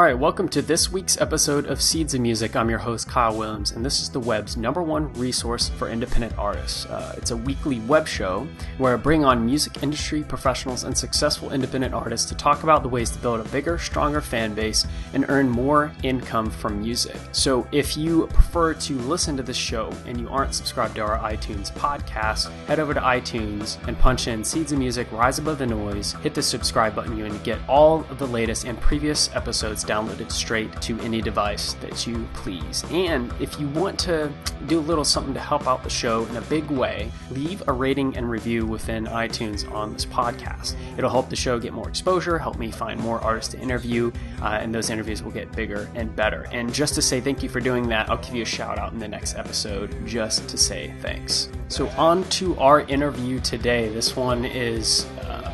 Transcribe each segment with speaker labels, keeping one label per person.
Speaker 1: right, welcome to this week's episode of Seeds of Music. I'm your host, Kyle Williams, and this is the web's #1 resource for independent artists. It's a weekly web show where I bring on music industry professionals and successful independent artists to talk about the ways to build a bigger, stronger fan base and earn more income from music. So if you prefer to listen to this show and you aren't subscribed to our iTunes podcast, head over to iTunes and punch in Seeds of Music, Rise Above the Noise, hit the subscribe button, and you get all of the latest and previous episodes downloaded straight to any device that you please. And if you want to do a little something to help out the show in a big way, leave a rating and review within iTunes on this podcast. It'll help the show get more exposure, help me find more artists to interview, and those interviews will get bigger and better. And just to say thank you for doing that, I'll give you a shout out in the next episode just to say thanks. So on to our interview today. This one is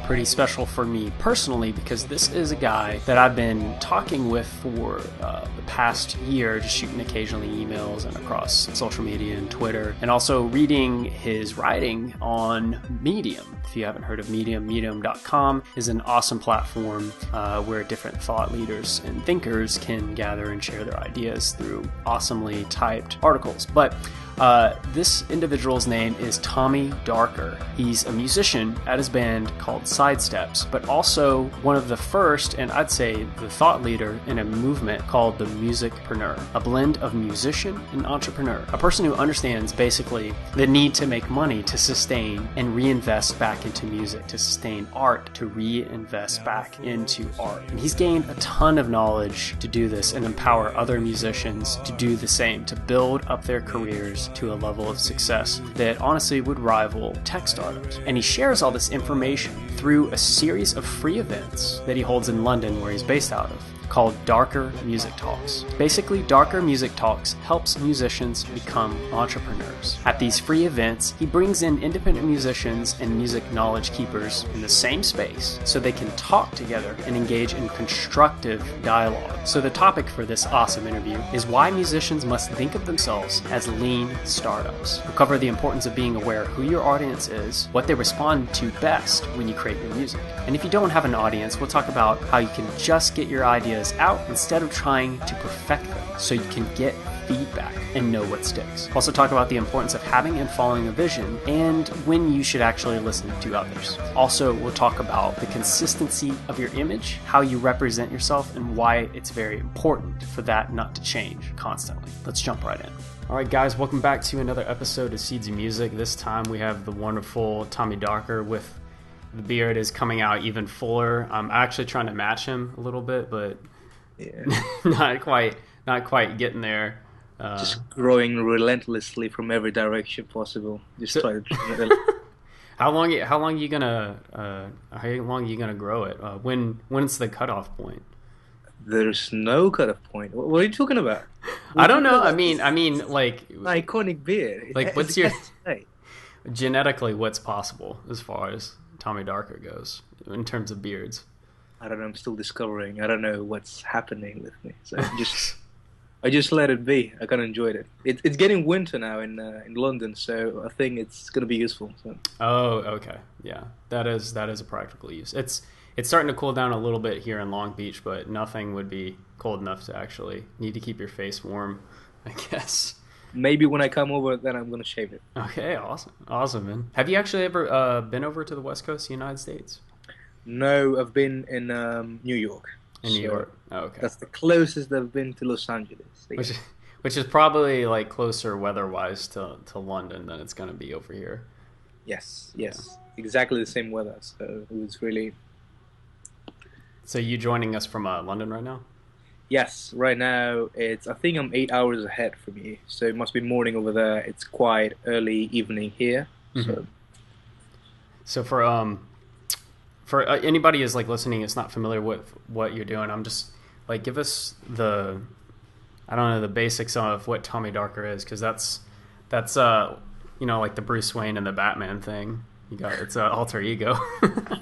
Speaker 1: pretty special for me personally because this is a guy that I've been talking with for the past year, just shooting occasionally emails and across social media and Twitter, and also reading his writing on Medium. If you haven't heard of Medium, medium.com is an awesome platform where different thought leaders and thinkers can gather and share their ideas through awesomely typed articles. But this individual's name is Tommy Darker. He's a musician at his band called Sidesteps, but also one of the first, and I'd say the thought leader in a movement called the music-preneur, a blend of musician and entrepreneur, a person who understands basically the need to make money to sustain and reinvest back into music, to sustain art, to reinvest back into art. And he's gained a ton of knowledge to do this and empower other musicians to do the same, to build up their careers to a level of success that honestly would rival tech startups. And he shares all this information through a series of free events that he holds in London, where he's based out of, called Darker Music Talks. Basically, Darker Music Talks helps musicians become entrepreneurs. At these free events, he brings in independent musicians and music knowledge keepers in the same space so they can talk together and engage in constructive dialogue. So the topic for this awesome interview is why musicians must think of themselves as lean startups. We'll cover the importance of being aware of who your audience is, what they respond to best when you create your music. And if you don't have an audience, we'll talk about how you can just get your ideas out instead of trying to perfect them so you can get feedback and know what sticks. Also talk about the importance of having and following a vision and when you should actually listen to others. Also, we'll talk about the consistency of your image, how you represent yourself, and why it's very important for that not to change constantly. Let's jump right in. All right, guys, welcome back to another episode of Seeds of Music. This time we have the wonderful Tommy Darker with the beard is coming out even fuller. I'm actually trying to match him a little bit, but not quite getting there.
Speaker 2: Just growing relentlessly from every direction possible. Just try to.
Speaker 1: How long you gonna grow it? When's the cutoff point?
Speaker 2: There's no cutoff point. What are you talking about?
Speaker 1: I don't know. I mean, like
Speaker 2: iconic beard.
Speaker 1: Like, what's your genetically? What's possible as far as Tommy Darker goes in terms of beards?
Speaker 2: I don't know. I'm still discovering. I don't know what's happening with me. So I just let it be. I kind of enjoyed it. It's getting winter now in London, so I think it's going to be useful. So.
Speaker 1: Oh, okay, yeah, that is a practical use. It's starting to cool down a little bit here in Long Beach, but nothing would be cold enough to actually need to keep your face warm, I guess.
Speaker 2: Maybe when I come over, then I'm going to shave it.
Speaker 1: Okay, awesome, man. Have you actually ever been over to the West Coast of the United States?
Speaker 2: No, I've been in New York.
Speaker 1: In New York? Oh, okay.
Speaker 2: That's the closest I've been to Los Angeles.
Speaker 1: Which is probably like closer weather-wise to London than it's going to be over here.
Speaker 2: Yes. Yeah. Exactly the same weather. So it was really...
Speaker 1: So you joining us from London right now?
Speaker 2: Yes, right now I think I'm 8 hours ahead from you. So it must be morning over there. It's quite early evening here.
Speaker 1: Mm-hmm. So for anybody who's like listening, it's not familiar with what you're doing. I'm just like, give us the basics of what Tommy Darker is, because that's like the Bruce Wayne and the Batman thing. It's an alter ego.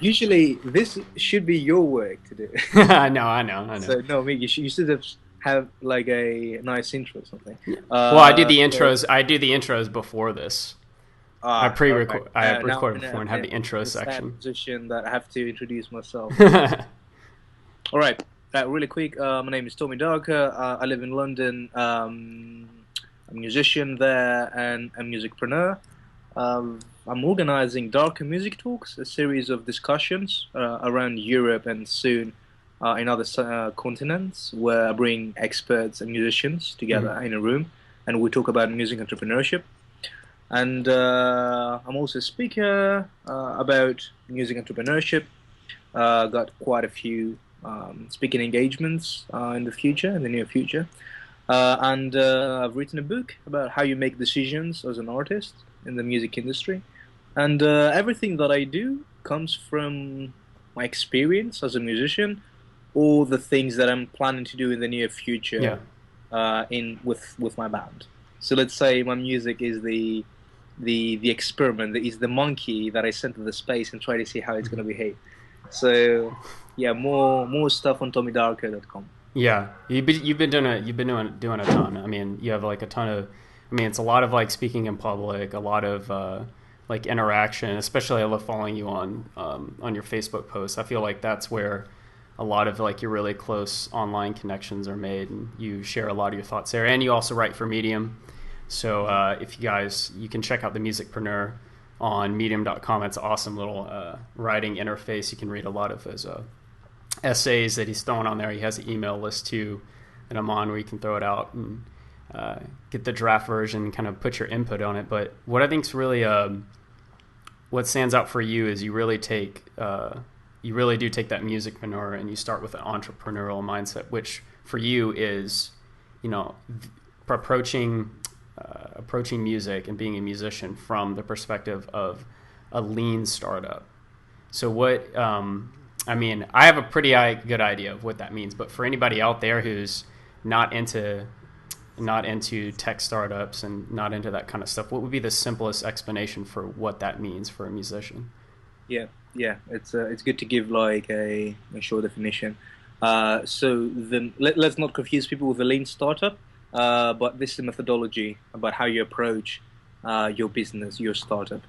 Speaker 2: Usually, this should be your work to do.
Speaker 1: I know.
Speaker 2: So no, you should have like a nice intro or something.
Speaker 1: Well, I do the intros. I do the intros before this. I pre-record. I recorded before and have the intro section.
Speaker 2: Position that I have to introduce myself. All right. Really quick, my name is Tommy Darker. I live in London. I'm a musician there and a music-preneur. I'm organizing Darker Music Talks, a series of discussions around Europe and soon in other continents, where I bring experts and musicians together in a room and we talk about music entrepreneurship. And I'm also a speaker about music entrepreneurship. Got quite a few speaking engagements in the near future. And I've written a book about how you make decisions as an artist in the music industry. And everything that I do comes from my experience as a musician or the things that I'm planning to do in the near future with my band. So let's say my music is the experiment, is the monkey that I sent to the space and try to see how it's going to behave. So yeah, more stuff on TommyDarker.com.
Speaker 1: Yeah, you've been doing a ton. I mean, you have like a ton of. I mean, it's a lot of like speaking in public, a lot of like interaction. Especially, I love following you on your Facebook posts. I feel like that's where a lot of like your really close online connections are made, and you share a lot of your thoughts there. And you also write for Medium. So if you can check out the music-preneur on medium.com. It's an awesome little writing interface. You can read a lot of his essays that he's throwing on there. He has an email list too that I'm on where you can throw it out and get the draft version and kind of put your input on it. But what I think is really what stands out for you is you really do take that music-preneur and you start with an entrepreneurial mindset, which for you is, approaching music and being a musician from the perspective of a lean startup. So what, I mean, I have a pretty good idea of what that means, but for anybody out there who's not into tech startups and not into that kind of stuff, what would be the simplest explanation for what that means for a musician?
Speaker 2: Yeah, it's good to give like a short definition. So let's not confuse people with the lean startup. But this is a methodology about how you approach your business, your startup.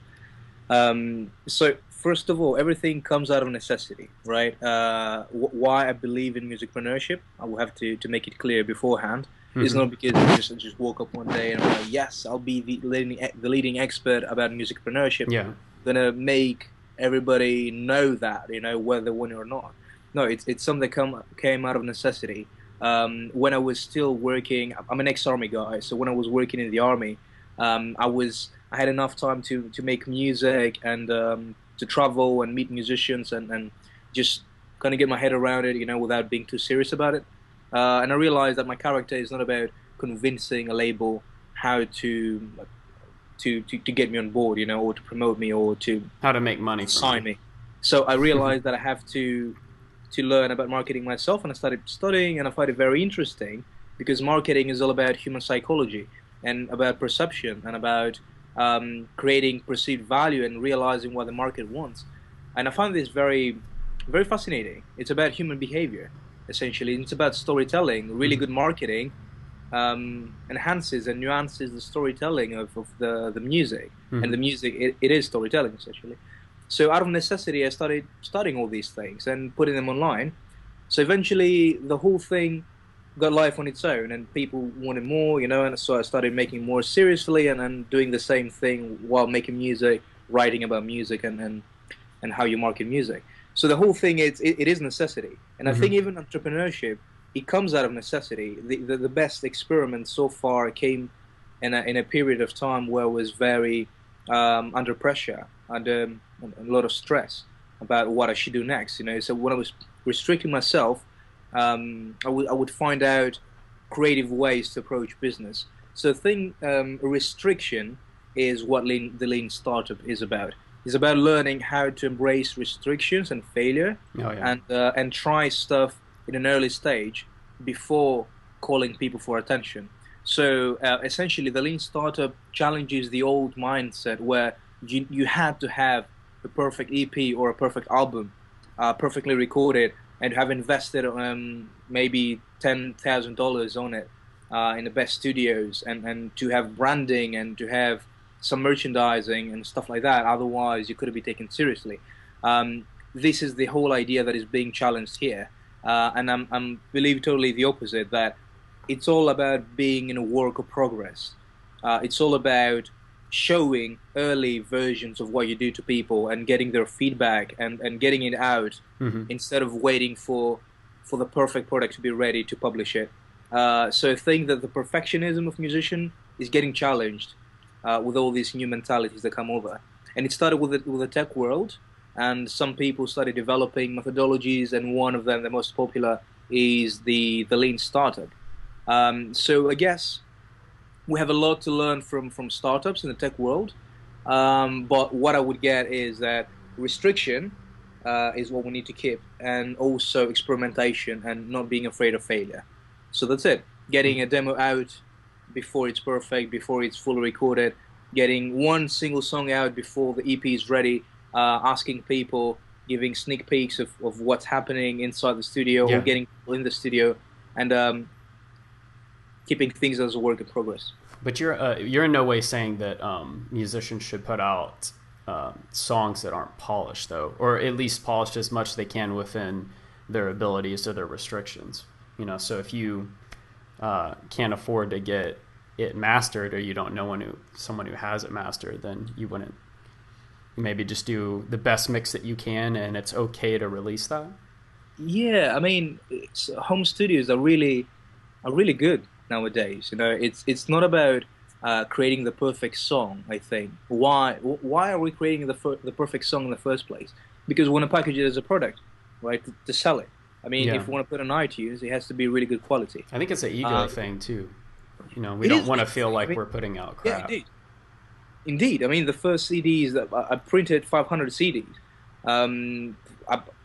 Speaker 2: So first of all, everything comes out of necessity, right? Why I believe in musicpreneurship, I will have to make it clear beforehand. It's not because I just woke up one day and I'm like, yes, I'll be the leading expert about musicpreneurship.
Speaker 1: Yeah.
Speaker 2: I'm gonna make everybody know that, whether they want it or not. No, it's something that came out of necessity. When I was still working, I'm an ex-army guy, so when I was working in the army, I had enough time to make music and to travel and meet musicians and just kind of get my head around it, without being too serious about it. And I realized that my character is not about convincing a label how to get me on board, or to promote me or to
Speaker 1: how to make money,
Speaker 2: sign me. So I realized that I have to learn about marketing myself, and I started studying, and I find it very interesting because marketing is all about human psychology and about perception and about creating perceived value and realizing what the market wants. And I find this very, very fascinating. It's about human behavior, essentially. It's about storytelling. Really good marketing enhances and nuances the storytelling of the music. And the music, it is storytelling, essentially. So out of necessity, I started studying all these things and putting them online. So eventually, the whole thing got life on its own, and people wanted more, and so I started making more seriously and then doing the same thing while making music, writing about music and how you market music. So the whole thing, it is necessity. And I think even entrepreneurship, it comes out of necessity. The best experiment so far came in a period of time where I was very under pressure, under a lot of stress about what I should do next. So when I was restricting myself, I would find out creative ways to approach business. So restriction is what the lean startup is about. It's about learning how to embrace restrictions and failure, and try stuff in an early stage before calling people for attention. So essentially, the lean startup challenges the old mindset where you had to have a perfect EP or a perfect album, perfectly recorded, and have invested maybe $10,000 on it in the best studios, and to have branding and to have some merchandising and stuff like that. Otherwise, you couldn't be taken seriously. This is the whole idea that is being challenged here. and I'm believe totally the opposite, that it's all about being in a work of progress. It's all about showing early versions of what you do to people and getting their feedback and getting it out instead of waiting for the perfect product to be ready to publish it. So I think that the perfectionism of musician is getting challenged with all these new mentalities that come over. And it started with the tech world, and some people started developing methodologies, and one of them, the most popular, is the lean startup. So I guess we have a lot to learn from startups in the tech world, but what I would get is that restriction is what we need to keep, and also experimentation and not being afraid of failure. So that's it. Getting a demo out before it's perfect, before it's fully recorded, getting one single song out before the EP is ready, asking people, giving sneak peeks of what's happening inside the studio, or getting people in the studio, and keeping things as a work in progress.
Speaker 1: But you're in no way saying that musicians should put out songs that aren't polished, though, or at least polished as much as they can within their abilities or their restrictions. You know, so if you can't afford to get it mastered, or you don't know someone who has it mastered, then you wouldn't maybe just do the best mix that you can, and it's okay to release that.
Speaker 2: Yeah, I mean, home studios are really good nowadays. You know, it's not about creating the perfect song. I think why are we creating the perfect song in the first place? Because we want to package it as a product, right, to sell it. I mean, if we want to put it on iTunes, it has to be really good quality.
Speaker 1: I think it's an ego thing too. You know, we don't want to feel like we're putting out crap.
Speaker 2: Yeah, indeed. I mean, the first CDs that I printed 500 CDs.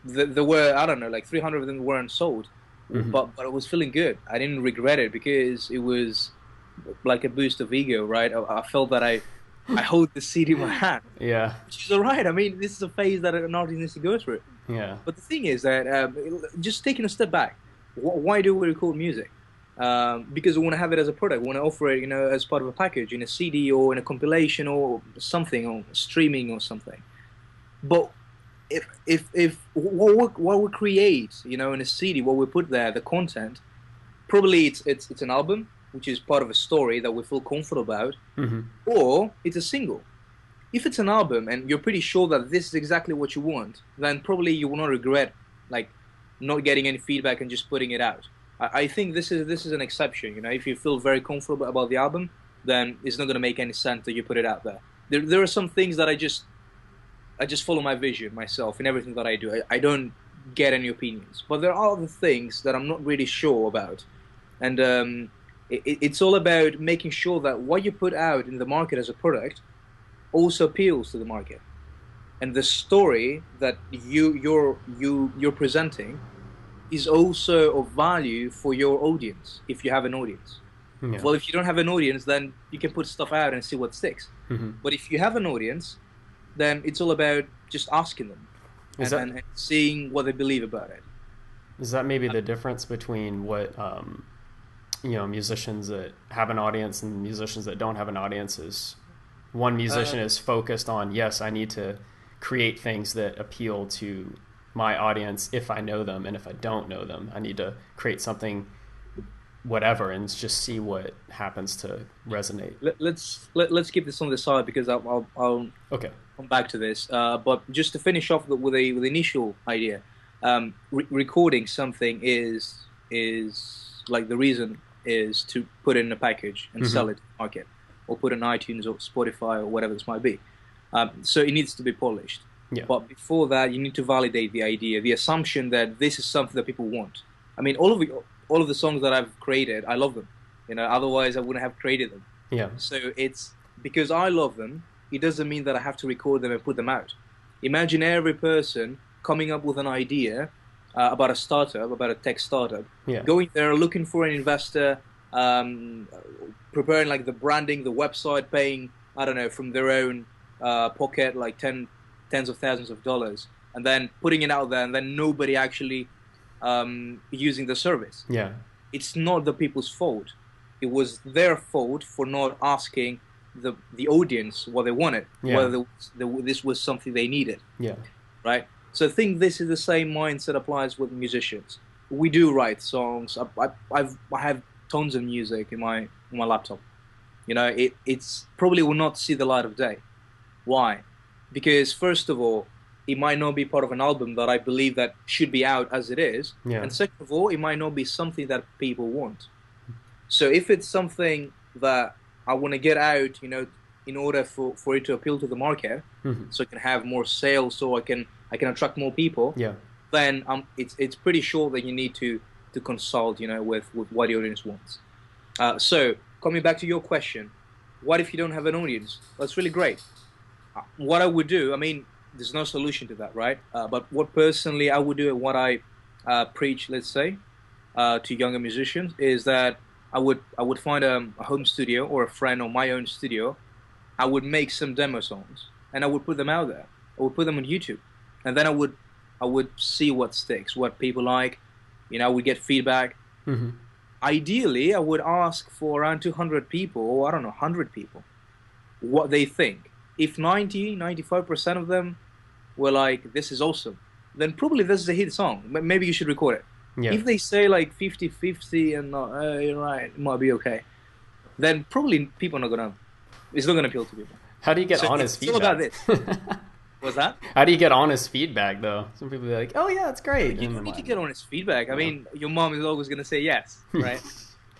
Speaker 2: There were, I don't know, like 300 of them weren't sold, but I was feeling good. I didn't regret it because it was like a boost of ego, right? I felt that I hold the CD in my hand.
Speaker 1: Yeah.
Speaker 2: Which is all right. I mean, this is a phase that an artist needs to go through.
Speaker 1: Yeah.
Speaker 2: But the thing is that just taking a step back, why do we record music? Because we want to have it as a product. We want to offer it, you know, as part of a package in a CD or in a compilation or something, or streaming or something. But if what we create, you know, in a CD, what we put there, the content, probably it's an album, which is part of a story that we feel comfortable about, or it's a single. If it's an album and you're pretty sure that this is exactly what you want, then probably you will not regret like not getting any feedback and just putting it out. I think this is an exception. You know, if you feel very comfortable about the album, then it's not going to make any sense that you put it out there. There are some things that I just follow my vision myself in everything that I do. I don't get any opinions, but there are other things that I'm not really sure about, and it's all about making sure that what you put out in the market as a product also appeals to the market, and the story that you're presenting is also of value for your audience, if you have an audience. Yeah. Well, if you don't have an audience, then you can put stuff out and see what sticks. But if you have an audience, then it's all about just asking them and seeing what they believe about it.
Speaker 1: Is that maybe the difference between what you know, musicians that have an audience and musicians that don't have an audience? Is one musician is focused on, yes, I need to create things that appeal to my audience if I know them, and if I don't know them, I need to create something whatever and just see what happens to resonate.
Speaker 2: Let's keep this on the side, because I'll
Speaker 1: okay,
Speaker 2: come back to this. But just to finish off with the initial idea, recording something is like, the reason is to put it in a package and sell it to the market, or put it on iTunes or Spotify or whatever this might be. So it needs to be polished. Yeah. But before that, you need to validate the idea, the assumption that this is something that people want. I mean, all of the songs that I've created, I love them. You know, otherwise I wouldn't have created them. Yeah. So it's because I love them, it doesn't mean that I have to record them and put them out. Imagine every person coming up with an idea about a startup, about a tech startup, going there looking for an investor, preparing like the branding, the website, paying, I don't know, from their own pocket, like tens of thousands of dollars, and then putting it out there, and then nobody actually using the service. Yeah, it's not the people's fault. It was their fault for not asking the audience what they wanted, whether this was something they needed. Yeah, right. So I think this is the same mindset applies with musicians. we do write songs. I have tons of music in my laptop. You know, it's probably will not see the light of day. Why? Because first of all, it might not be part of an album that I believe that should be out as it is,
Speaker 1: Yeah.
Speaker 2: and second of all, it might not be something that people want. So if it's something that I want to get out, you know, in order for it to appeal to the market, so I can have more sales, so I can attract more people,
Speaker 1: Yeah.
Speaker 2: then it's pretty sure that you need to consult, you know, with what the audience wants. So coming back to your question, what if you don't have an audience? That's really great. What I would do, I mean, there's no solution to that, right? But what personally I would do and what I preach, let's say, to younger musicians is that I would find a home studio or a friend or my own studio. I would make some demo songs and I would put them out there. I would put them on YouTube, and then I would see what sticks, what people like. You know, I would get feedback. Ideally, I would ask for around 200 people, or I don't know, 100 people, what they think. If 95% of them were like, this is awesome, then probably this is a hit song. Maybe you should record it.
Speaker 1: Yeah.
Speaker 2: If they say like 50-50 and not, you're right, it might be okay, then probably people are not gonna, it's not gonna appeal to people.
Speaker 1: How do you get honest feedback?
Speaker 2: It's all about this. What's that?
Speaker 1: How do you get honest feedback, though? Some people are like, oh, yeah, it's great.
Speaker 2: You don't need to get honest feedback. I mean, your mom is always going to say yes, right?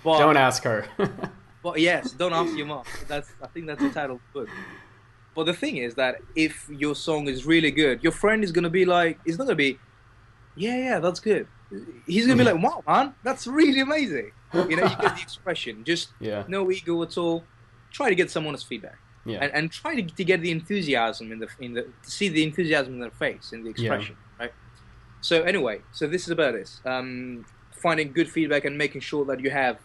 Speaker 2: But,
Speaker 1: don't ask her.
Speaker 2: But yes, don't ask your mom. I think that's the title of the book. But the thing is that if your song is really good, your friend is going to be like, he's not going to be, yeah, that's good. He's going to be like, wow, man, that's really amazing. You know, you get the expression. Just no ego at all. Try to get some honest feedback.
Speaker 1: Yeah.
Speaker 2: And try to get the enthusiasm to see the enthusiasm in their face, in the expression, right? So anyway, so this is about this. Finding good feedback and making sure that you have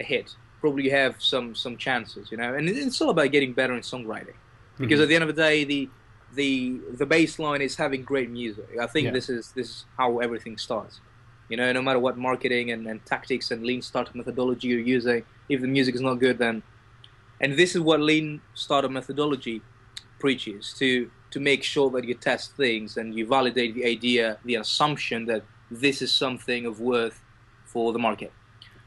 Speaker 2: a hit. Probably you have some chances, you know. And it's all about getting better in songwriting, because at the end of the day, the baseline is having great music. I think this is how everything starts. You know, no matter what marketing and tactics and lean startup methodology you're using, if the music is not good, then. And this is what lean startup methodology preaches, to make sure that you test things and you validate the idea, the assumption that this is something of worth for the market.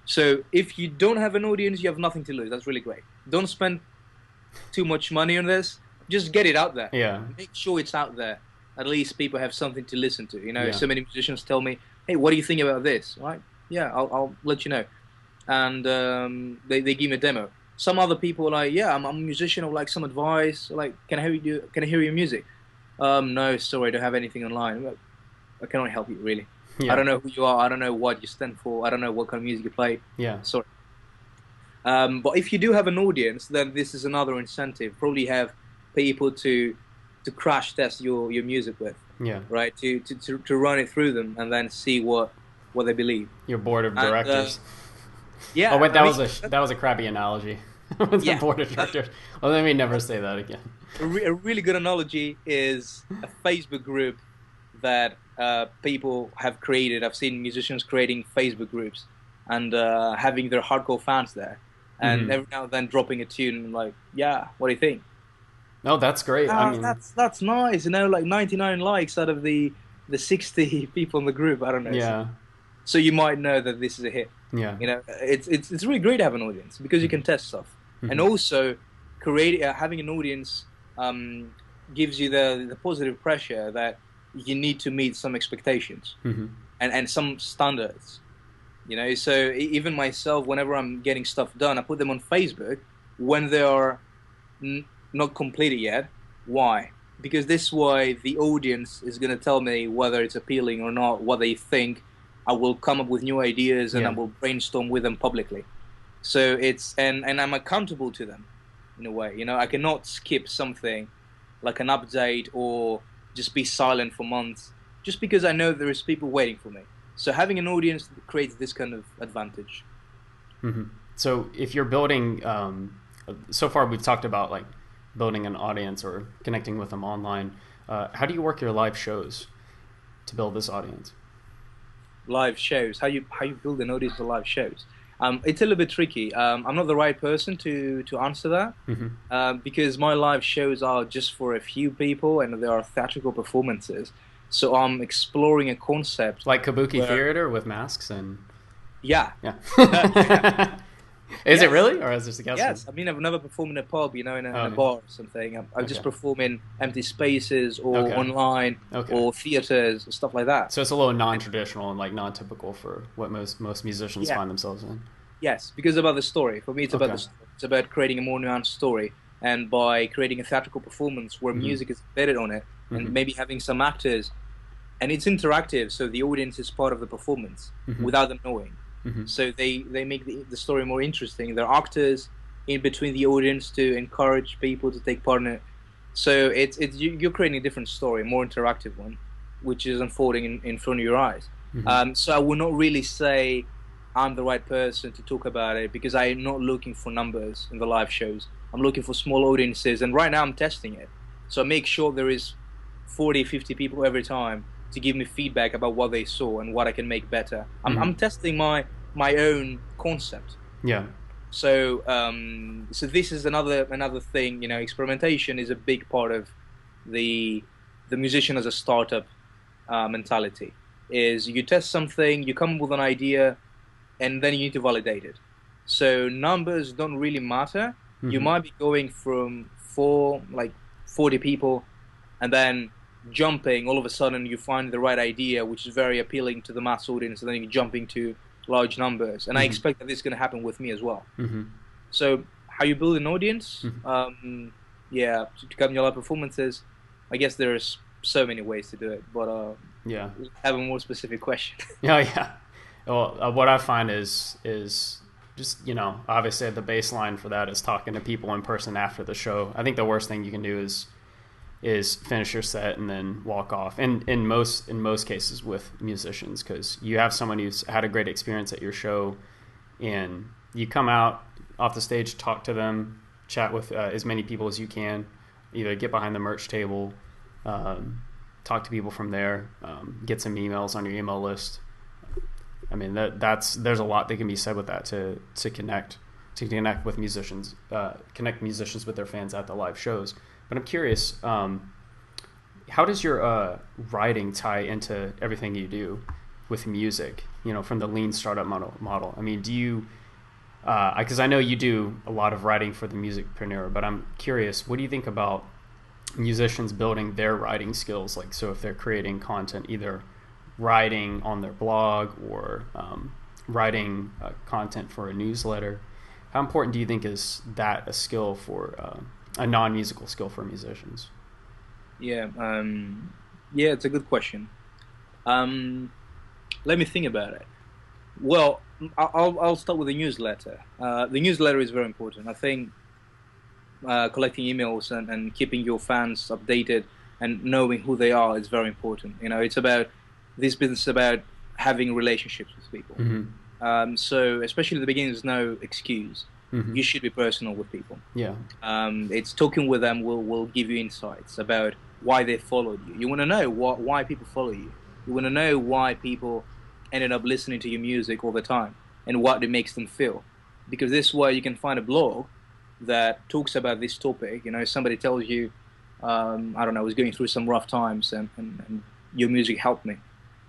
Speaker 2: So if you don't have an audience, you have nothing to lose. That's really great. Don't spend too much money on this. Just get it out there.
Speaker 1: Yeah.
Speaker 2: Make sure it's out there. At least people have something to listen to. You know, so many musicians tell me, hey, what do you think about this? Right? Yeah, I'll let you know. And they give me a demo. Some other people are like, yeah, I'm a musician. I would like some advice. Like, can I hear your music? No, sorry, I don't have anything online. I cannot help you, really. Yeah. I don't know who you are. I don't know what you stand for. I don't know what kind of music you play.
Speaker 1: Yeah.
Speaker 2: Sorry. But if you do have an audience, then this is another incentive. Probably have people to crash test your music with.
Speaker 1: Yeah.
Speaker 2: Right. To run it through them and then see what they believe.
Speaker 1: Your board of directors.
Speaker 2: Yeah.
Speaker 1: Oh wait, that was a crappy analogy. The board of directors. Well, let me never say that again.
Speaker 2: A really good analogy is a Facebook group that people have created. I've seen musicians creating Facebook groups and having their hardcore fans there, and every now and then dropping a tune and like, yeah, what do you think?
Speaker 1: No, that's great. I mean,
Speaker 2: that's nice. You know, like 99 likes out of the 60 people in the group. I don't know.
Speaker 1: Yeah.
Speaker 2: So you might know that this is a hit.
Speaker 1: Yeah.
Speaker 2: You know, it's really great to have an audience because you can test stuff, and also having an audience gives you the positive pressure that you need to meet some expectations and some standards. You know, so even myself, whenever I'm getting stuff done, I put them on Facebook when they are not completed yet. Why? Because this way the audience is going to tell me whether it's appealing or not, what they think. I will come up with new ideas and I will brainstorm with them publicly. So it's and I'm accountable to them in a way. You know, I cannot skip something like an update or just be silent for months just because I know there is people waiting for me. So having an audience creates this kind of advantage.
Speaker 1: So if you're building, so far we've talked about like building an audience or connecting with them online. How do you work your live shows to build this audience?
Speaker 2: Live shows, how you build an audience for live shows. It's a little bit tricky. I'm not the right person to answer that because my live shows are just for a few people and they are theatrical performances. So I'm exploring a concept
Speaker 1: Like kabuki
Speaker 2: where,
Speaker 1: theater with masks and
Speaker 2: yeah,
Speaker 1: yeah. Is it
Speaker 2: yes,
Speaker 1: really, or is this a guess?
Speaker 2: yes. I mean, I've never performed in a pub, you know, in a
Speaker 1: Okay.
Speaker 2: bar or something. I just
Speaker 1: Okay.
Speaker 2: perform in empty spaces or
Speaker 1: Okay.
Speaker 2: online
Speaker 1: Okay.
Speaker 2: or theaters, stuff like that.
Speaker 1: So it's a little non-traditional and like non-typical for what most musicians
Speaker 2: Yeah,
Speaker 1: find themselves in.
Speaker 2: yes, because about the story. For me, it's about
Speaker 1: Okay.
Speaker 2: the story. It's about creating a more nuanced story, and by creating a theatrical performance where
Speaker 1: Mm-hmm.
Speaker 2: music is embedded on it, and
Speaker 1: Mm-hmm.
Speaker 2: maybe having some actors, and it's interactive, so the audience is part of the performance
Speaker 1: Mm-hmm.
Speaker 2: without them knowing.
Speaker 1: Mm-hmm.
Speaker 2: So they make the story more interesting. There are actors in between the audience to encourage people to take part in it. So you're creating a different story, a more interactive one, which is unfolding in front of your eyes.
Speaker 1: Mm-hmm.
Speaker 2: So I will not really say I'm the right person to talk about it because I'm not looking for numbers in the live shows. I'm looking for small audiences, and right now I'm testing it. So I make sure there is 40, 50 people every time to give me feedback about what they saw and what I can make better.
Speaker 1: Mm-hmm.
Speaker 2: I'm testing my own concept.
Speaker 1: Yeah.
Speaker 2: So this is another thing. You know, experimentation is a big part of the musician as a startup mentality. Is you test something, you come up with an idea, and then you need to validate it. So numbers don't really matter. You
Speaker 1: Mm-hmm.
Speaker 2: might be going from 40 people, and then jumping. All of a sudden, you find the right idea, which is very appealing to the mass audience, and then you jump into large numbers. And I
Speaker 1: Mm-hmm.
Speaker 2: expect that this is going to happen with me as well.
Speaker 1: Mm-hmm.
Speaker 2: So how you build an audience?
Speaker 1: Mm-hmm.
Speaker 2: Yeah, to come your live performances. I guess there's so many ways to do it, but
Speaker 1: Yeah.
Speaker 2: have a more specific question.
Speaker 1: Yeah. Yeah. Well, what I find is just, obviously the baseline for that is talking to people in person after the show. I think the worst thing you can do is finish your set and then walk off. And in most cases with musicians, because you have someone who's had a great experience at your show, and you come out off the stage, talk to them, chat with as many people as you can, either get behind the merch table, talk to people from there, get some emails on your email list. I mean, there's a lot that can be said with that to connect with musicians, connect musicians with their fans at the live shows. But I'm curious, how does your writing tie into everything you do with music? From the lean startup model. I mean, do you? Because I know you do a lot of writing for the music-preneur, but I'm curious, what do you think about musicians building their writing skills? Like, so if they're creating content, either writing on their blog or writing content for a newsletter, how important do you think is that a skill for a non-musical skill for musicians?
Speaker 2: Yeah, it's a good question. Let me think about it. Well, I'll start with the newsletter. The newsletter is very important. I think collecting emails and keeping your fans updated and knowing who they are is very important. It's about this business is about having relationships with people.
Speaker 1: Mm-hmm.
Speaker 2: So especially at the beginning, there's no excuse.
Speaker 1: Mm-hmm.
Speaker 2: You should be personal with people.
Speaker 1: Yeah.
Speaker 2: It's talking with them will give you insights about why they followed you. You want to know why people follow you. You want to know why people ended up listening to your music all the time and what it makes them feel. Because this way you can find a blog that talks about this topic. Somebody tells you, I don't know, I was going through some rough times and your music helped me.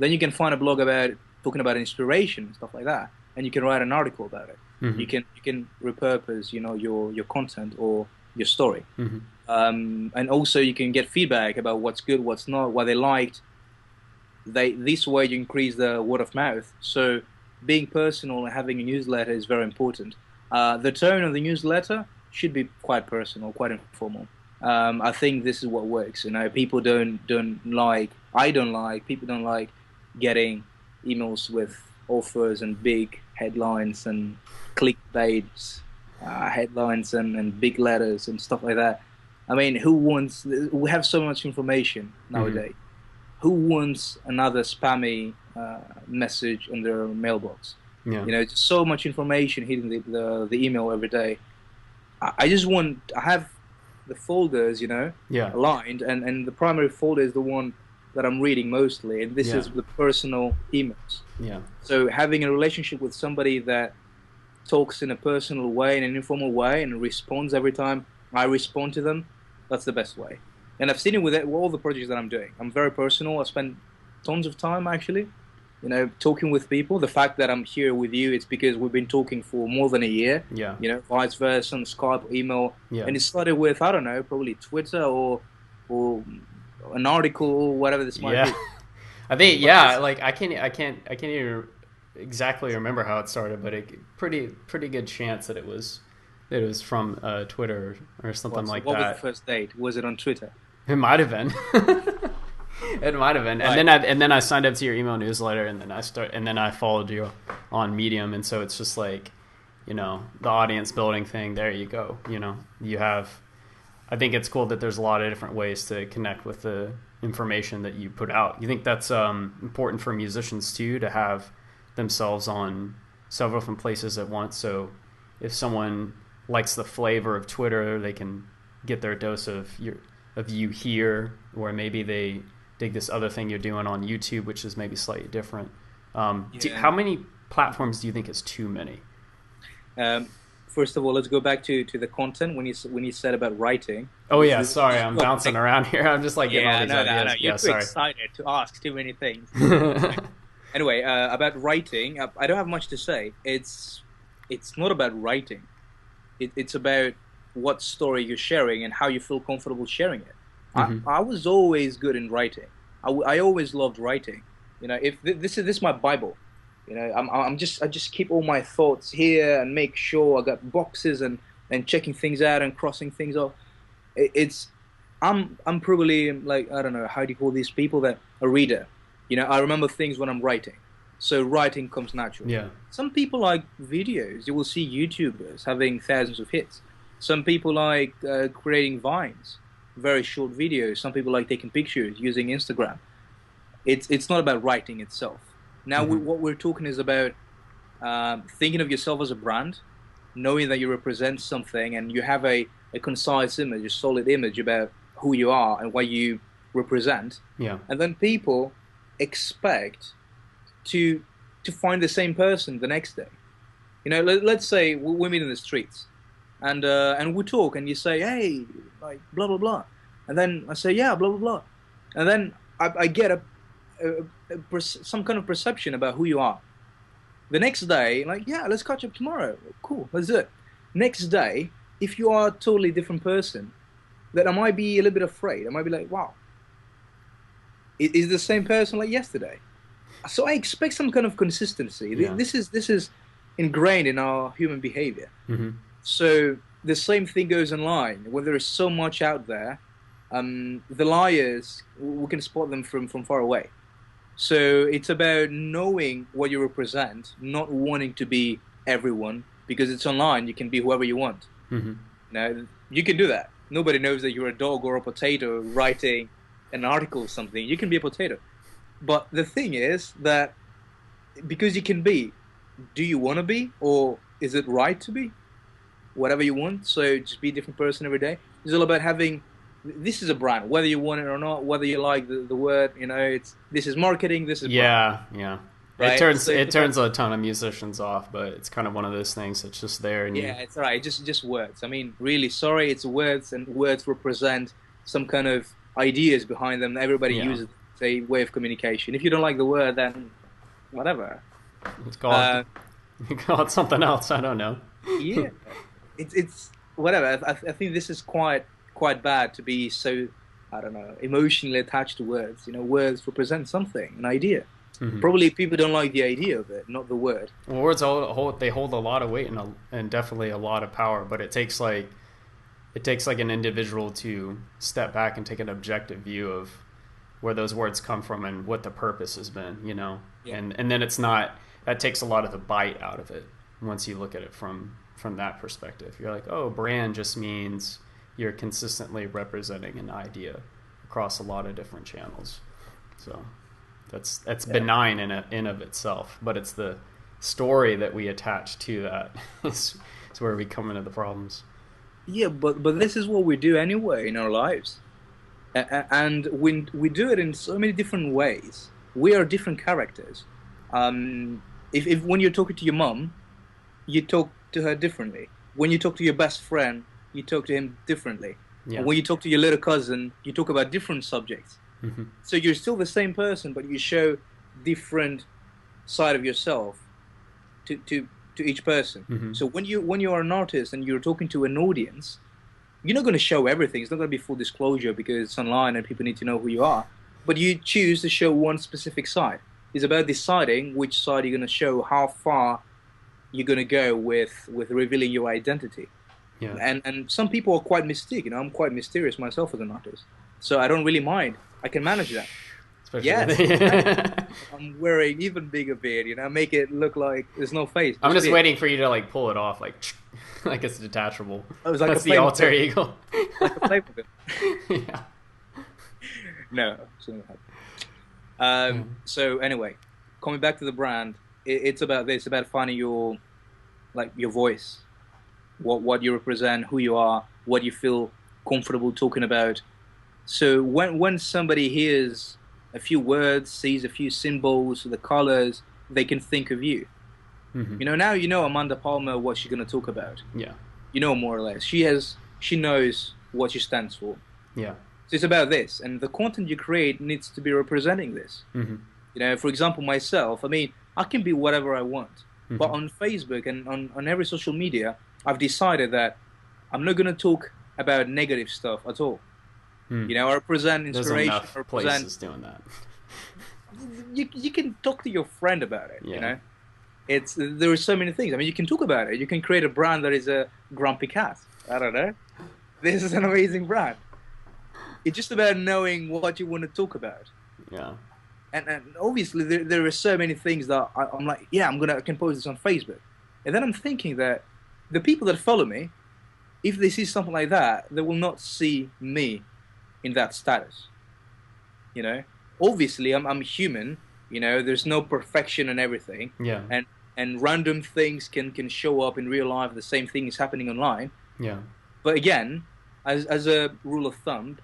Speaker 2: Then you can find a blog about talking about inspiration and stuff like that, and you can write an article about it.
Speaker 1: Mm-hmm.
Speaker 2: You can repurpose, your content or your story,
Speaker 1: Mm-hmm.
Speaker 2: And also you can get feedback about what's good, what's not, what they liked. This way you increase the word of mouth. So being personal and having a newsletter is very important. The tone of the newsletter should be quite personal, quite informal. I think this is what works. People don't like. People don't like getting emails with offers and big headlines and clickbait headlines and big letters and stuff like that. I mean, we have so much information nowadays. Mm-hmm. Who wants another spammy message in their mailbox?
Speaker 1: Yeah.
Speaker 2: Just so much information hitting the email every day. I have the folders, aligned, and the primary folder is the one that I'm reading mostly, and this is the personal emails.
Speaker 1: Yeah.
Speaker 2: So having a relationship with somebody that talks in a personal way, in an informal way, and responds every time I respond to them, that's the best way. And I've seen it with all the projects that I'm doing. I'm very personal. I spend tons of time actually, talking with people. The fact that I'm here with you, it's because we've been talking for more than a year.
Speaker 1: Yeah.
Speaker 2: Vice versa on Skype, email.
Speaker 1: Yeah.
Speaker 2: And it started with, I don't know, probably Twitter or an article or whatever this might be.
Speaker 1: I think, yeah, like I can't even exactly remember how it started, but pretty good chance that it was from Twitter or something like that.
Speaker 2: What was the first date? Was it on Twitter?
Speaker 1: It might have been. It might have been.
Speaker 2: Right.
Speaker 1: And then I signed up to your email newsletter, and then I followed you on Medium, and so it's just like, the audience building thing. There you go. You have. I think it's cool that there's a lot of different ways to connect with the information that you put out. You think that's important for musicians too, to have themselves on several different places at once? So if someone likes the flavor of Twitter, they can get their dose of you here, or maybe they dig this other thing you're doing on YouTube, which is maybe slightly different. How many platforms do you think is too many?
Speaker 2: First of all, let's go back to the content when you said about writing.
Speaker 1: Oh yeah, sorry, I'm bouncing around here. I'm just like getting all these ideas.
Speaker 2: No, you're too excited to ask too many things. Anyway, about writing, I don't have much to say. It's not about writing. It's about what story you're sharing and how you feel comfortable sharing it. Mm-hmm. I was always good in writing. I always loved writing. If this is my Bible. I just keep all my thoughts here and make sure I got boxes and checking things out and crossing things off. I'm probably like, I don't know, how do you call these people, that a reader. I remember things when I'm writing. So writing comes naturally.
Speaker 1: Yeah.
Speaker 2: Some people like videos. You will see YouTubers having thousands of hits. Some people like creating vines, very short videos. Some people like taking pictures using Instagram. It's not about writing itself. Now, what we're talking is about thinking of yourself as a brand, knowing that you represent something and you have a concise image, a solid image about who you are and what you represent.
Speaker 1: Yeah. And
Speaker 2: then people expect to find the same person the next day. Let's say we meet in the streets and we talk, and you say, hey, like, blah, blah, blah. And then I say, yeah, blah, blah, blah. And then I get some kind of perception about who you are. The next day, like, yeah, let's catch up tomorrow. Cool, let's do it. Next day, if you are a totally different person, then I might be a little bit afraid. I might be like, wow, is the same person like yesterday? So I expect some kind of consistency. Yeah. This is ingrained in our human behavior. Mm-hmm. So the same thing goes online. When there is so much out there, the liars, we can spot them from far away. So it's about knowing what you represent, not wanting to be everyone, because it's online. You can be whoever you want. Mm-hmm. Now, you can do that. Nobody knows that you're a dog or a potato writing an article or something. You can be a potato. But the thing is that because you can be, do you want to be, or is it right to be? Whatever you want. So just be a different person every day. It's all about having... This is a brand, whether you want it or not, whether you like the word, this is marketing, this is brand.
Speaker 1: Yeah.
Speaker 2: Right?
Speaker 1: It turns a ton of musicians off, but it's kind of one of those things that's just there. And
Speaker 2: it's all right. Just words. I mean, really, sorry, it's words, and words represent some kind of ideas behind them. Everybody uses a way of communication. If you don't like the word, then whatever.
Speaker 1: It's called, you call it something else. I don't know.
Speaker 2: Yeah, it's whatever. I think this is quite bad to be so, I don't know, emotionally attached to words. Words represent something, an idea. Mm-hmm. Probably people don't like the idea of it, not the word.
Speaker 1: Well, words they hold a lot of weight and definitely a lot of power, but it takes like an individual to step back and take an objective view of where those words come from and what the purpose has been, Yeah. And then it's not, that takes a lot of the bite out of it once you look at it from that perspective. You're like, oh, brand just means you're consistently representing an idea across a lot of different channels. So that's benign in of itself, but it's the story that we attach to that is where we come into the problems.
Speaker 2: Yeah, but this is what we do anyway in our lives, and we do it in so many different ways. We are different characters. If when you're talking to your mum, you talk to her differently. When you talk to your best friend, you talk to him differently.
Speaker 1: Yeah.
Speaker 2: And when you talk to your little cousin, you talk about different subjects.
Speaker 1: Mm-hmm.
Speaker 2: So you're still the same person, but you show different side of yourself to each person.
Speaker 1: Mm-hmm.
Speaker 2: So when you are an artist and you're talking to an audience, you're not going to show everything. It's not going to be full disclosure because it's online and people need to know who you are. But you choose to show one specific side. It's about deciding which side you're going to show, how far you're going to go with revealing your identity.
Speaker 1: Yeah.
Speaker 2: And some people are quite mystic. I'm quite mysterious myself as an artist, so I don't really mind. I can manage that.
Speaker 1: Especially
Speaker 2: Yes, I'm wearing even bigger beard. Make it look like there's no face.
Speaker 1: I'm just waiting for you to like pull it off, like like it's detachable.
Speaker 2: Oh, it's like
Speaker 1: that's the alter ego.
Speaker 2: Like a Playmobil.
Speaker 1: Yeah.
Speaker 2: No. So anyway, coming back to the brand, it's about this. It's about finding your voice, what you represent, who you are, what you feel comfortable talking about. So when somebody hears a few words, sees a few symbols, the colors, they can think of you.
Speaker 1: Mm-hmm.
Speaker 2: Now you know Amanda Palmer, what she's going to talk about.
Speaker 1: Yeah.
Speaker 2: More or less. She knows what she stands for.
Speaker 1: Yeah.
Speaker 2: So it's about this, and the content you create needs to be representing this.
Speaker 1: Mm-hmm.
Speaker 2: For example, myself, I can be whatever I want.
Speaker 1: Mm-hmm.
Speaker 2: But on Facebook and on every social media, I've decided that I'm not going to talk about negative stuff at all. I represent inspiration.
Speaker 1: There's enough places doing that.
Speaker 2: You can talk to your friend about it.
Speaker 1: Yeah.
Speaker 2: There are so many things. You can talk about it. You can create a brand that is a grumpy cat. I don't know. This is an amazing brand. It's just about knowing what you want to talk about.
Speaker 1: Yeah.
Speaker 2: And obviously there are so many things that I'm like, yeah, I can post this on Facebook. And then I'm thinking that the people that follow me, if they see something like that, they will not see me in that status. Obviously I'm human. There's no perfection in everything.
Speaker 1: Yeah.
Speaker 2: And random things can show up in real life. The same thing is happening online.
Speaker 1: Yeah.
Speaker 2: But again, as a rule of thumb,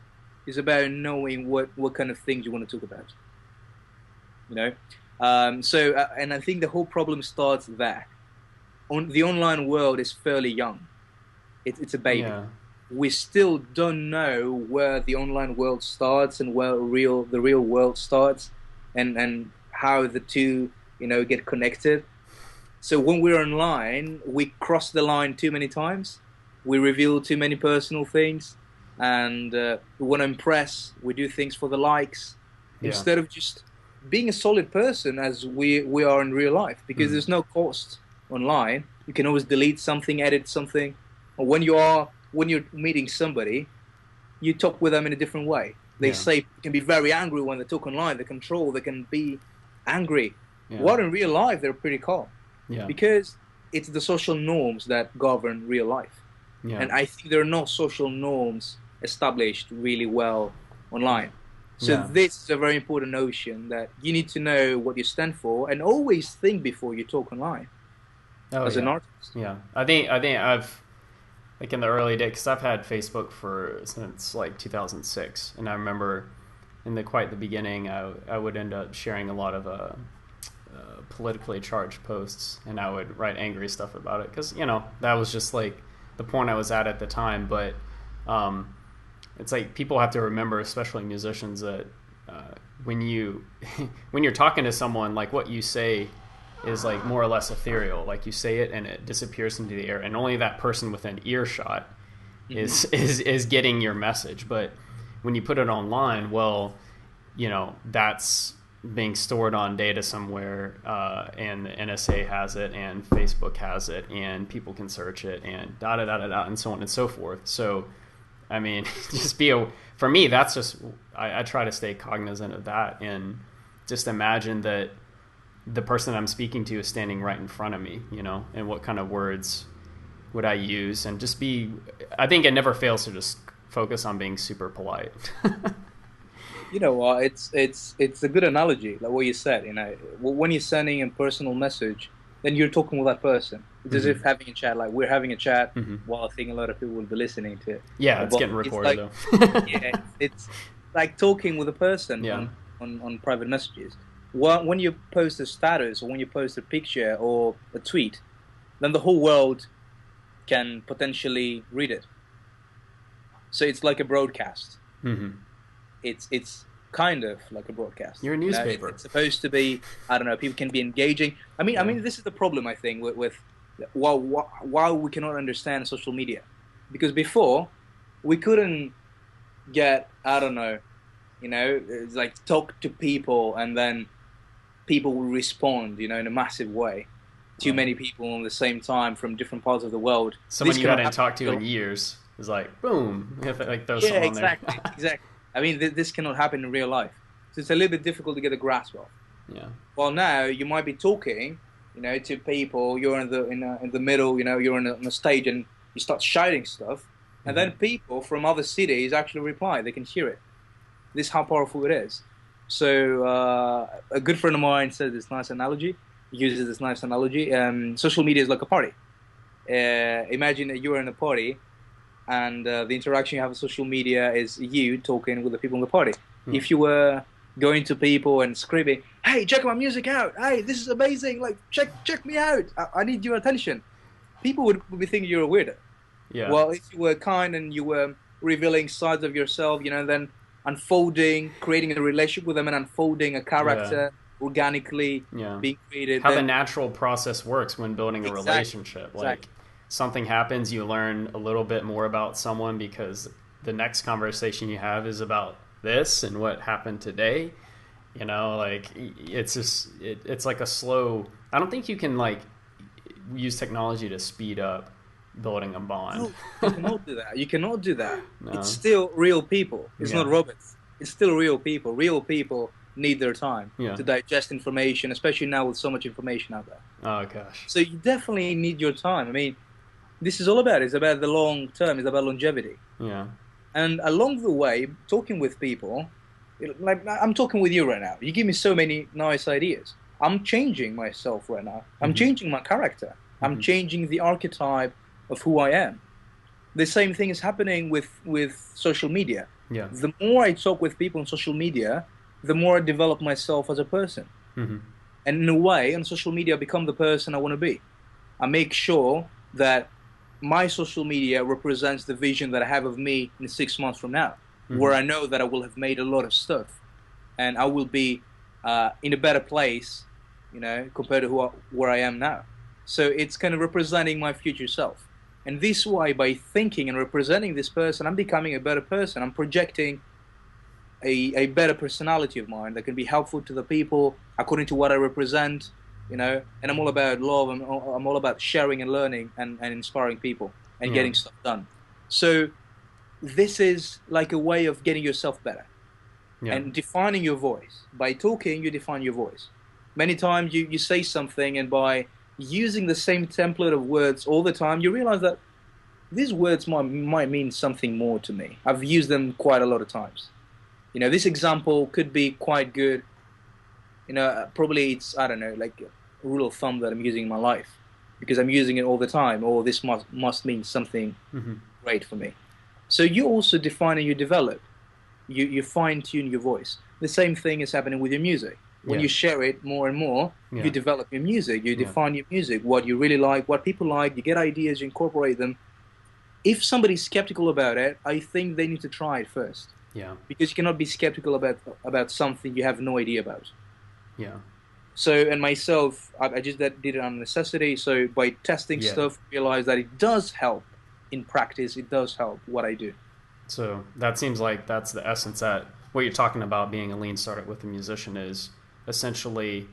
Speaker 2: it's about knowing what kind of things you want to talk about. And I think the whole problem starts there. The online world is fairly young. It's a baby.
Speaker 1: Yeah.
Speaker 2: We still don't know where the online world starts and where the real world starts, and how the two get connected. So when we're online, we cross the line too many times. We reveal too many personal things, and we want to impress. We do things for the likes instead of just being a solid person as we are in real life. Because there's no cost online. You can always delete something, edit something. Or when you're meeting somebody, you talk with them in a different way. They can be very angry when they talk online. They can be angry.
Speaker 1: Yeah.
Speaker 2: While in real life, they're pretty calm.
Speaker 1: Yeah.
Speaker 2: Because it's the social norms that govern real life.
Speaker 1: Yeah.
Speaker 2: And I think there are no social norms established really well online. So this is a very important notion, that you need to know what you stand for and always think before you talk online as an artist.
Speaker 1: Yeah. I think I've, like in the early days, because I've had Facebook since like 2006. And I remember in the beginning, I would end up sharing a lot of politically charged posts, and I would write angry stuff about it. Because, that was just like the point I was at the time. But it's like people have to remember, especially musicians, that when you're talking to someone, like what you say is like more or less ethereal. Like you say it and it disappears into the air, and only that person within earshot is getting your message. But when you put it online, well, that's being stored on data somewhere, and the NSA has it, and Facebook has it, and people can search it, and and so on and so forth. So, for me, that's just, I try to stay cognizant of that, and just imagine that the person I'm speaking to is standing right in front of me, and what kind of words would I use, and just I think it never fails to just focus on being super polite.
Speaker 2: It's a good analogy, like what you said. When you're sending a personal message, then you're talking with that person. It's as if having a chat, like we're having a chat, while I think a lot of people will be listening to it.
Speaker 1: Yeah, it's getting recorded though.
Speaker 2: It's like talking with a person on private messages. When you post a status, or when you post a picture or a tweet, then the whole world can potentially read it. So it's like a broadcast.
Speaker 1: Mm-hmm.
Speaker 2: It's kind of like a broadcast.
Speaker 1: You're a newspaper.
Speaker 2: It's supposed to be, I don't know, people can be engaging. I mean, this is the problem, I think, with why we cannot understand social media. Because before, we couldn't get, I don't know, it's like talk to people and then people will respond, in a massive way. Too many people at the same time from different parts of the world.
Speaker 1: Someone you hadn't talked to in years is like, boom, like throw something on there.
Speaker 2: Exactly. I mean, this cannot happen in real life. So it's a little bit difficult to get a grasp of.
Speaker 1: Yeah.
Speaker 2: Well, now you might be talking, to people. You're in the middle. You're on a stage and you start shouting stuff, and then people from other cities actually reply. They can hear it. This is how powerful it is. So a good friend of mine said this nice analogy. Uses this nice analogy. Social media is like a party. Imagine that you are in a party, and the interaction you have on social media is you talking with the people in the party. If you were going to people and screaming, "Hey, check my music out! Hey, this is amazing! Like, check me out! I need your attention," people would be thinking you're a weirdo.
Speaker 1: Yeah.
Speaker 2: Well, if you were kind and you were revealing sides of yourself, then unfolding, creating a relationship with them, and unfolding a character organically being created.
Speaker 1: How the natural process works when building a relationship.
Speaker 2: Exactly.
Speaker 1: Like something happens, you learn a little bit more about someone because the next conversation you have is about this and what happened today. Like it's just it's like a slow. I don't think you can like use technology to speed up building a bond.
Speaker 2: No, you cannot do that. You cannot do that.
Speaker 1: No.
Speaker 2: It's still real people. It's not robots. It's still real people. Real people need their time to digest information, especially now with so much information out there.
Speaker 1: Oh gosh.
Speaker 2: So you definitely need your time. I mean, this is all about. It's about the long term. It's about longevity.
Speaker 1: Yeah.
Speaker 2: And along the way, talking with people, like I'm talking with you right now. You give me so many nice ideas. I'm changing myself right now. I'm changing my character. I'm changing the archetype of who I am. The same thing is happening with social media.
Speaker 1: Yeah.
Speaker 2: The more I talk with people on social media, the more I develop myself as a person. And in a way, on social media, I become the person I want to be. I make sure that my social media represents the vision that I have of me in 6 months from now, where I know that I will have made a lot of stuff, and I will be in a better place, compared to where I am now. So it's kind of representing my future self. And this way, by thinking and representing this person, I'm becoming a better person. I'm projecting a better personality of mine that can be helpful to the people according to what I represent, and I'm all about love. I'm all about sharing and learning and inspiring people and getting stuff done. So this is like a way of getting yourself better and defining your voice. By talking, you define your voice. Many times you say something, and by using the same template of words all the time, you realize that these words might mean something more to me. I've used them quite a lot of times. This example could be quite good. Probably it's, I don't know, like a rule of thumb that I'm using in my life because I'm using it all the time, or this must mean something great for me. So you also define and you develop. You fine-tune your voice. The same thing is happening with your music. When you share it more and more, you develop your music. You define your music, what you really like, what people like. You get ideas, you incorporate them. If somebody's skeptical about it, I think they need to try it first. Yeah. Because you cannot be skeptical about something you have no idea about. Yeah. So, and myself, I just did it on necessity. So by testing stuff, realize that it does help in practice. It does help what I do.
Speaker 1: So that seems like that's the essence that what you're talking about being a lean startup with a musician is essentially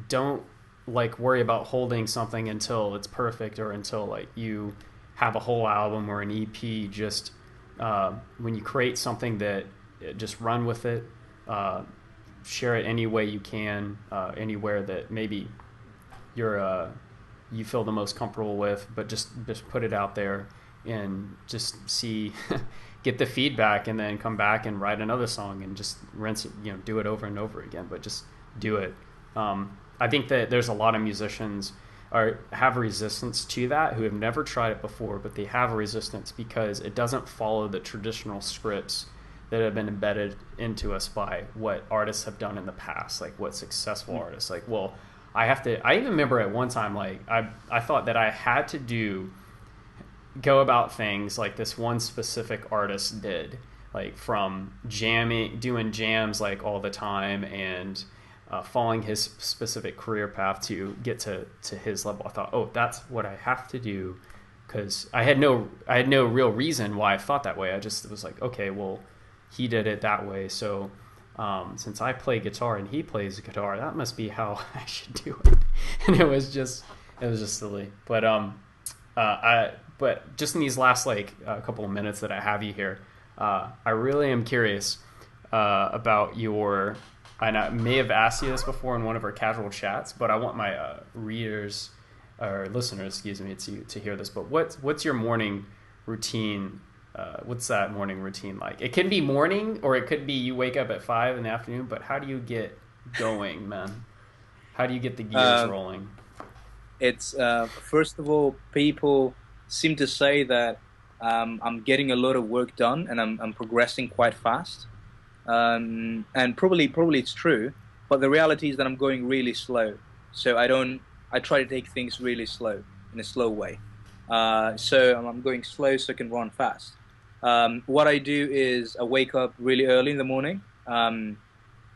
Speaker 1: don't like worry about holding something until it's perfect or until like you have a whole album or an EP. Just when you create something that just run with it, share it any way you can, anywhere that maybe you feel the most comfortable with, but just put it out there and just see, get the feedback, and then come back and write another song and just rinse it, do it over and over again, but just do it. I think that there's a lot of musicians have a resistance to that who have never tried it before, but they have a resistance because it doesn't follow the traditional scripts that have been embedded into us by what artists have done in the past, like what successful artists, like, well, I even remember at one time, like I thought that I had to do go about things like this one specific artist did, like from doing jams like all the time, and following his specific career path to get to his level. I thought, oh, that's what I have to do, because I had no real reason why I thought that way. I just was like, okay, well, he did it that way, so since I play guitar and he plays guitar, that must be how I should do it. And it was just silly. But just in these last like a couple of minutes that I have you here, I really am curious about your. And I may have asked you this before in one of our casual chats, but I want my readers or listeners, excuse me, to hear this. But what's your morning routine? What's that morning routine like? It can be morning, or it could be you wake up at 5 in the afternoon. But how do you get going, man? How do you get the gears rolling?
Speaker 2: It's first of all, people seem to say that I'm getting a lot of work done and I'm progressing quite fast, and probably it's true. But the reality is that I'm going really slow. So I try to take things really slow, in a slow way. So I'm going slow so I can run fast. What I do is I wake up really early in the morning.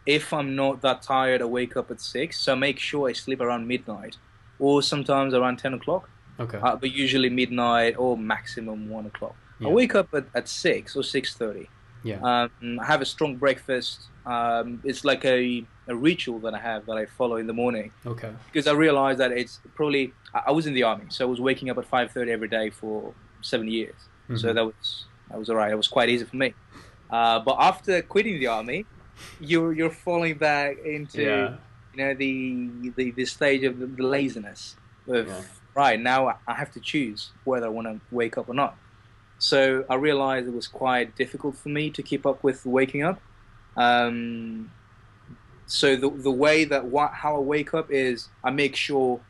Speaker 2: If I'm not that tired, I wake up at 6. So I make sure I sleep around midnight, or sometimes around 10 o'clock. Okay. But usually midnight or maximum 1 o'clock. Yeah. I wake up at 6 or 6:30. Yeah. I have a strong breakfast. It's like a ritual that I follow in the morning. Okay. Because I realized that it's probably, I was in the army, so I was waking up at 5:30 every day for 7 years. Mm-hmm. So that was all right. It was quite easy for me. But after quitting the army, you're falling back into the stage of the laziness of right now I have to choose whether I want to wake up or not. So I realized it was quite difficult for me to keep up with waking up. So the way how I wake up is I make sure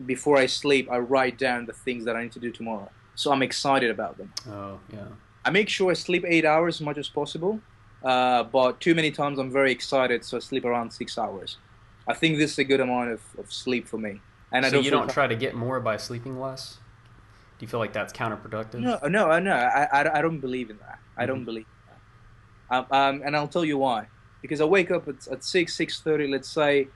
Speaker 2: before I sleep I write down the things that I need to do tomorrow. So I'm excited about them. Oh yeah. I make sure I sleep 8 hours as much as possible. But too many times I'm very excited, so I sleep around 6 hours. I think this is a good amount of sleep for me. And
Speaker 1: so you don't try to get more by sleeping less? Do you feel like that's counterproductive?
Speaker 2: No. I don't believe in that. I don't believe in that. And I'll tell you why. Because I wake up at 6:30, let's say,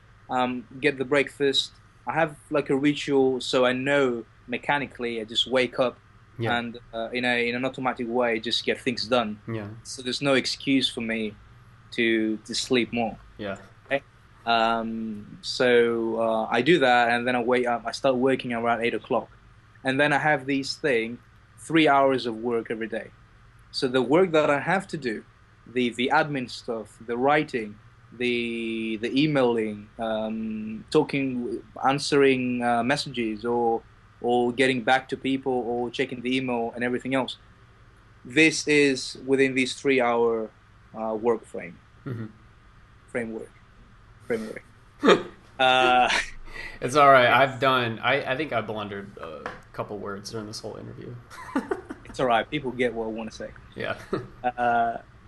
Speaker 2: get the breakfast. I have like a ritual, so I know mechanically I just wake up and in an automatic way just get things done. Yeah. So there's no excuse for me to sleep more. Yeah. Okay? So I do that, and then I wake up. I start working around 8 o'clock. And then I have 3 hours of work every day. So the work that I have to do, the admin stuff, the writing, the emailing, talking, answering messages, or getting back to people, or checking the email and everything else. This is within this 3 hour work frame. Mm-hmm. Framework.
Speaker 1: It's all right. I think I blundered a couple words during this whole interview.
Speaker 2: It's all right. People get what I want to say.
Speaker 1: Yeah.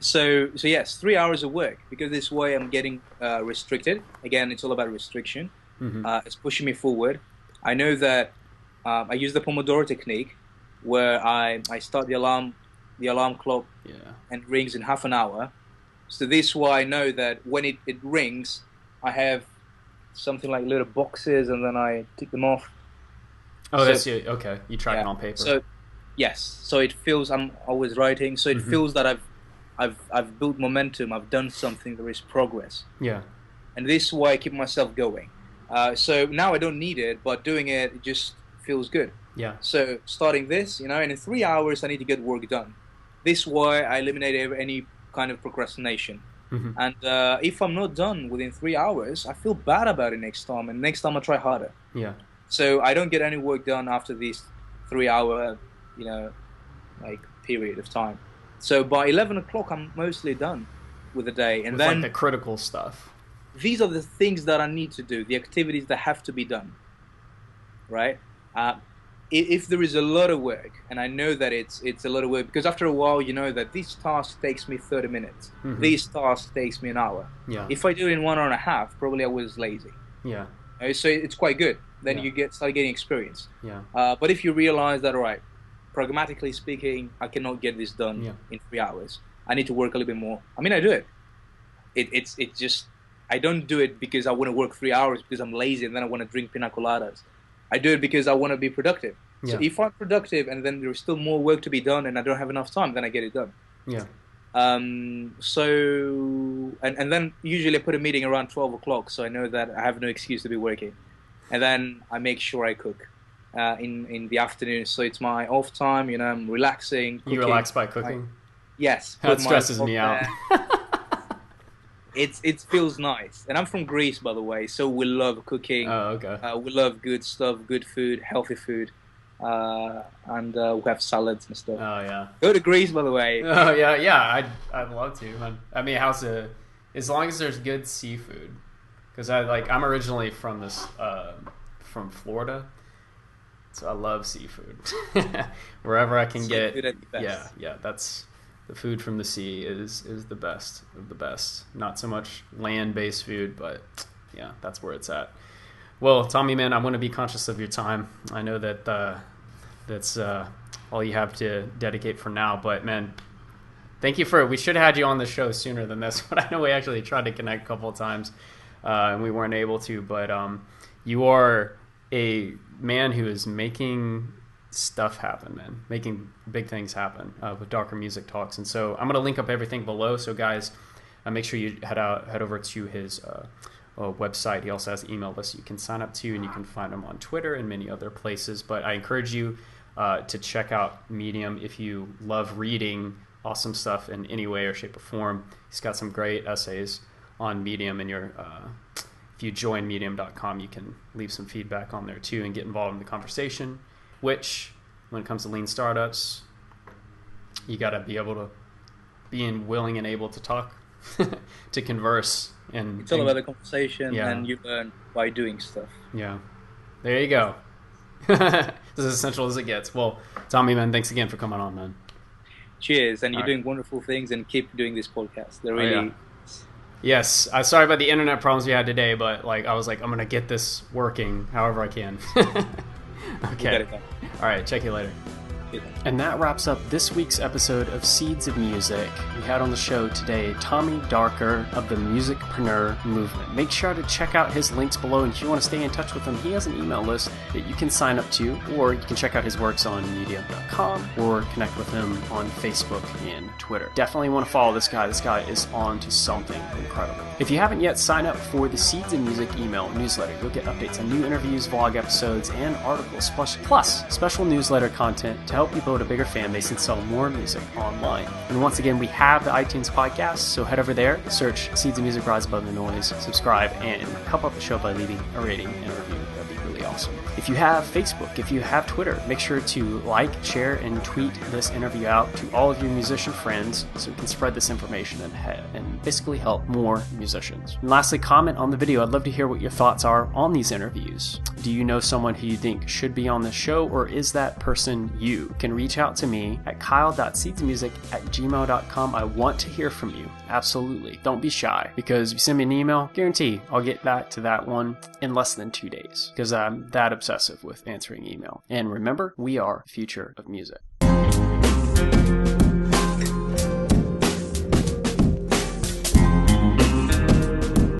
Speaker 2: So yes, 3 hours of work, because this way I'm getting restricted. Again, it's all about restriction. Mm-hmm. It's pushing me forward. I know that I use the Pomodoro technique, where I start the alarm clock and rings in half an hour. So this way I know that when it rings, I have something like little boxes, and then I tick them off.
Speaker 1: Oh, that's you. Okay, you track it on paper.
Speaker 2: So, yes. So it feels I'm always writing. So it feels that I've built momentum. I've done something. There is progress. Yeah. And this way I keep myself going. So now I don't need it, but doing it just feels good. Yeah. So starting this, and in 3 hours I need to get work done. This way I eliminate any kind of procrastination. Mm-hmm. And if I'm not done within 3 hours, I feel bad about it next time, and next time I try harder. Yeah. So I don't get any work done after this 3 hour, period of time. So by 11 o'clock, I'm mostly done with the day. And then
Speaker 1: like the critical stuff.
Speaker 2: These are the things that I need to do, the activities that have to be done. Right? If there is a lot of work, and I know that it's a lot of work, because after a while you know that this task takes me 30 minutes. Mm-hmm. This task takes me an hour. Yeah. If I do it in 1 hour and a half, probably I was lazy. Yeah. So it's quite good. Then you start getting experience. Yeah. But if you realize that, all right, pragmatically speaking, I cannot get this done in 3 hours. I need to work a little bit more. I mean, I do it. It's just, I don't do it because I want to work 3 hours because I'm lazy and then I want to drink pina coladas. I do it because I want to be productive. So if I'm productive and then there's still more work to be done and I don't have enough time, then I get it done.
Speaker 1: Yeah.
Speaker 2: So and then usually I put a meeting around 12 o'clock, so I know that I have no excuse to be working. And then I make sure I cook in the afternoon, so it's my off time. You know, I'm relaxing. Cooking.
Speaker 1: You relax by cooking?
Speaker 2: Yes.
Speaker 1: That stresses me out.
Speaker 2: It feels nice. And I'm from Greece, by the way, so we love cooking.
Speaker 1: Oh, okay.
Speaker 2: We love good stuff, good food, healthy food. And we have salads and stuff.
Speaker 1: Oh, yeah.
Speaker 2: Go to Greece, by the way.
Speaker 1: Oh, yeah. I'd love to. I mean, as long as there's good seafood. Because I'm originally from from Florida. So I love seafood. Wherever I can get. Yeah, that's the food from the sea is the best of the best. Not so much land-based food, but yeah, that's where it's at. Well, Tommy, man, I want to be conscious of your time. I know that that's all you have to dedicate for now, but man, thank you we should have had you on the show sooner than this, but I know we actually tried to connect a couple of times and we weren't able to, but you are a man who is making stuff happen, man, making big things happen with Darker Music Talks. And so I'm going to link up everything below. So guys, make sure you head over to his website. He also has an email list you can sign up to, and you can find him on Twitter and many other places. But I encourage you to check out Medium if you love reading awesome stuff in any way or shape or form. He's got some great essays on Medium, and if you join medium.com, you can leave some feedback on there too and get involved in the conversation, which when it comes to lean startups, you got to be able to willing and able to talk, to converse. And
Speaker 2: it's all about the conversation, and you learn by doing stuff.
Speaker 1: Yeah. There you go. This is as essential as it gets. Well, Tommy, man, thanks again for coming on, man.
Speaker 2: Cheers, and you're doing wonderful things, and keep doing this podcast. They're really...
Speaker 1: Yes, I'm sorry about the internet problems we had today, but I was like, I'm gonna get this working however I can. Okay. All right. Check you later. And that wraps up this week's episode of Seeds of Music. We had on the show today Tommy Darker of the music-preneur movement. Make sure to check out his links below, and if you want to stay in touch with him, he has an email list that you can sign up to, or you can check out his works on medium.com or connect with him on Facebook and Twitter. Definitely want to follow this guy. This guy is on to something incredible. If you haven't yet signed up for the Seeds of Music email newsletter, you'll get updates on new interviews, vlog episodes, and articles, plus special newsletter content to help you build a bigger fan base and sell more music online. And once again, we have the iTunes podcast, so head over there, search Seeds of Music Rise Above the Noise, subscribe, and help out the show by leaving a rating and a review. That'd be really awesome. If you have Facebook, if you have Twitter, make sure to like, share, and tweet this interview out to all of your musician friends so we can spread this information and basically help more musicians. And lastly, comment on the video. I'd love to hear what your thoughts are on these interviews. Do you know someone who you think should be on the show, or is that person you? You can reach out to me at kyle.seedsmusic@gmail.com. I want to hear from you. Absolutely. Don't be shy, because if you send me an email, guarantee I'll get back to that one in less than 2 days, because I'm that obsessive with answering email. And remember, we are the future of music.